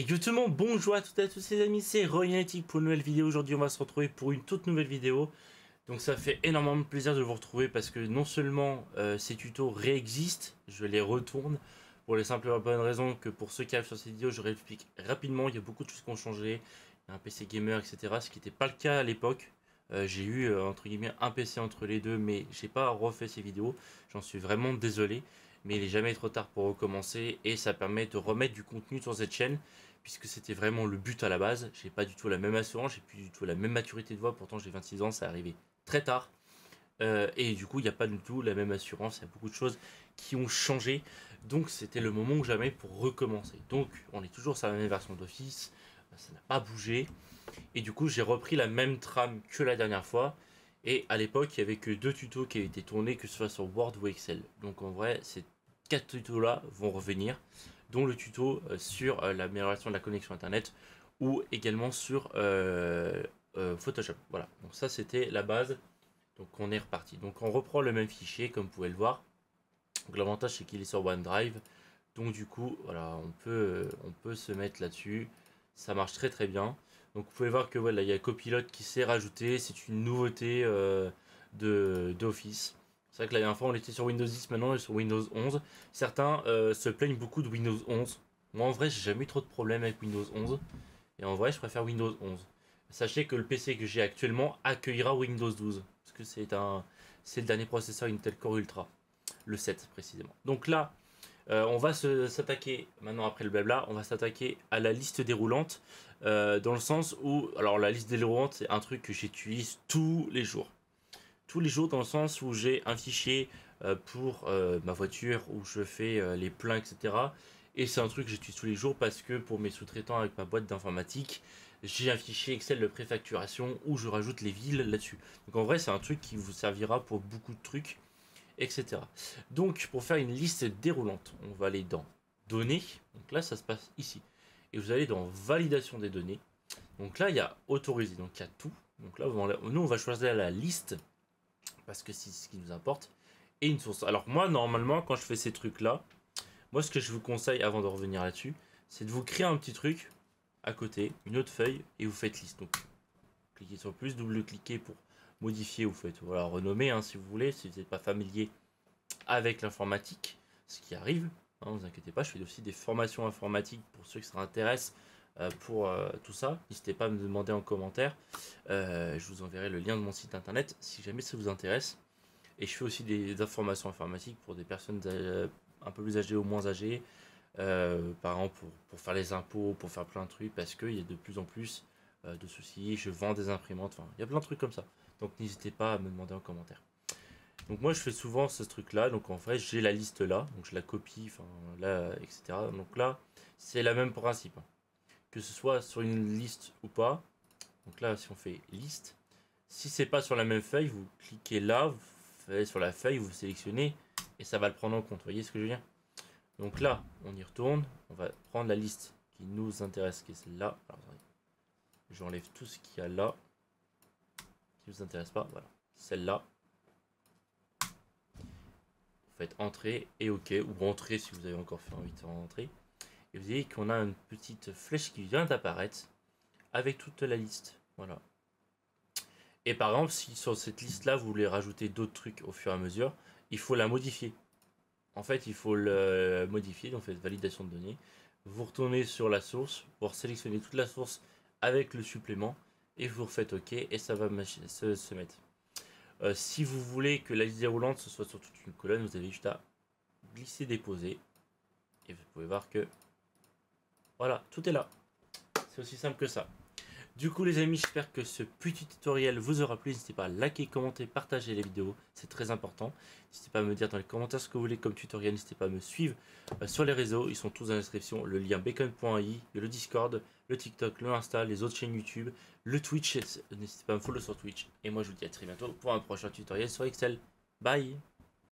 Yo tout le monde, bonjour à toutes et à tous les amis, c'est Royanetic pour une nouvelle vidéo. Aujourd'hui on va se retrouver pour une toute nouvelle vidéo. Donc ça fait énormément plaisir de vous retrouver parce que non seulement ces tutos réexistent, je les retourne pour les simples et bonnes raisons que pour ceux qui arrivent sur cette vidéo, je réexplique rapidement. Il y a beaucoup de choses qui ont changé, il y a un PC gamer etc, ce qui n'était pas le cas à l'époque. J'ai eu entre guillemets un PC entre les deux, mais j'ai pas refait ces vidéos, j'en suis vraiment désolé. Mais il n'est jamais trop tard pour recommencer et ça permet de remettre du contenu sur cette chaîne puisque c'était vraiment le but à la base. J'ai pas du tout la même assurance, j'ai plus du tout la même maturité de voix, pourtant j'ai 26 ans, ça arrivé très tard. Et du coup, il n'y a pas du tout la même assurance, il y a beaucoup de choses qui ont changé. Donc c'était le moment ou jamais pour recommencer. Donc on est toujours sur la même version d'Office, ça n'a pas bougé. Et du coup, j'ai repris la même trame que la dernière fois. Et à l'époque, il n'y avait que 2 tutos qui avaient été tournés, que ce soit sur Word ou Excel. Donc en vrai, ces 4 tutos là vont revenir, dont le tuto sur l'amélioration de la connexion internet ou également sur Photoshop. Voilà, donc ça c'était la base. Donc on est reparti. Donc on reprend le même fichier comme vous pouvez le voir. Donc l'avantage c'est qu'il est sur OneDrive. Donc du coup, voilà, on peut se mettre là-dessus. Ça marche très très bien. Donc vous pouvez voir que voilà, il y a Copilot qui s'est rajouté. C'est une nouveauté d'Office. C'est vrai que la dernière fois on était sur Windows 10, maintenant on est sur Windows 11. Certains se plaignent beaucoup de Windows 11. Moi en vrai j'ai jamais eu trop de problèmes avec Windows 11. Et en vrai je préfère Windows 11. Sachez que le PC que j'ai actuellement accueillera Windows 12. Parce que c'est le dernier processeur Intel Core Ultra. Le 7 précisément. Donc là, on va s'attaquer, maintenant après le blabla, on va s'attaquer à la liste déroulante. Dans le sens où, alors la liste déroulante c'est un truc que j'utilise tous les jours. Tous les jours dans le sens où j'ai un fichier pour ma voiture où je fais les pleins etc. Et c'est un truc que j'utilise tous les jours parce que pour mes sous-traitants avec ma boîte d'informatique, j'ai un fichier Excel de préfacturation où je rajoute les villes là-dessus. Donc en vrai c'est un truc qui vous servira pour beaucoup de trucs, etc. Donc pour faire une liste déroulante, on va aller dans données, donc là ça se passe ici. Et vous allez dans validation des données, donc là il y a autorisé, donc il y a tout. Donc là nous on va choisir la liste, parce que c'est ce qui nous importe, et une source. Alors moi normalement quand je fais ces trucs là, moi ce que je vous conseille avant de revenir là-dessus, c'est de vous créer un petit truc à côté, une autre feuille, et vous faites liste. Donc cliquez sur plus, double-cliquez pour modifier, vous faites voilà, renommer hein, si vous voulez, si vous n'êtes pas familier avec l'informatique, ce qui arrive, hein, ne vous inquiétez pas, je fais aussi des formations informatiques pour ceux qui s'intéressent pour tout ça. N'hésitez pas à me demander en commentaire, je vous enverrai le lien de mon site internet si jamais ça vous intéresse. Et je fais aussi des informations informatiques pour des personnes un peu plus âgées ou moins âgées, par exemple pour faire les impôts, pour faire plein de trucs, parce qu'il y a de plus en plus de soucis, je vends des imprimantes, enfin il y a plein de trucs comme ça. Donc n'hésitez pas à me demander en commentaire. Donc moi je fais souvent ce truc là, donc en fait j'ai la liste là, donc je la copie, enfin là, etc. Donc là c'est le même principe, hein. Que ce soit sur une liste ou pas. Donc là si on fait liste, si c'est pas sur la même feuille, vous cliquez là, vous faites sur la feuille, vous sélectionnez et ça va le prendre en compte, vous voyez ce que je veux dire. Donc là on y retourne, on va prendre la liste qui nous intéresse, qui est celle-là. J'enlève tout ce qu'il y a là, qui ne vous intéresse pas, voilà, celle-là. Faites entrer et OK, ou rentrer si vous avez encore fait envie de rentrer. Et vous voyez qu'on a une petite flèche qui vient d'apparaître avec toute la liste. Voilà. Et par exemple, si sur cette liste-là, vous voulez rajouter d'autres trucs au fur et à mesure, il faut la modifier. En fait, il faut le modifier, donc faites validation de données. Vous retournez sur la source pour sélectionner toute la source avec le supplément et vous refaites OK et ça va se mettre. Si vous voulez que la liste déroulante ce soit sur toute une colonne, vous avez juste à glisser, déposer. Et vous pouvez voir que voilà, tout est là. C'est aussi simple que ça. Du coup les amis, j'espère que ce petit tutoriel vous aura plu. N'hésitez pas à liker, commenter, partager les vidéos, c'est très important. N'hésitez pas à me dire dans les commentaires ce que vous voulez comme tutoriel. N'hésitez pas à me suivre sur les réseaux, ils sont tous dans la description. Le lien bacon.ai, le Discord, le TikTok, le Insta, les autres chaînes YouTube, le Twitch. N'hésitez pas à me follow sur Twitch. Et moi je vous dis à très bientôt pour un prochain tutoriel sur Excel. Bye.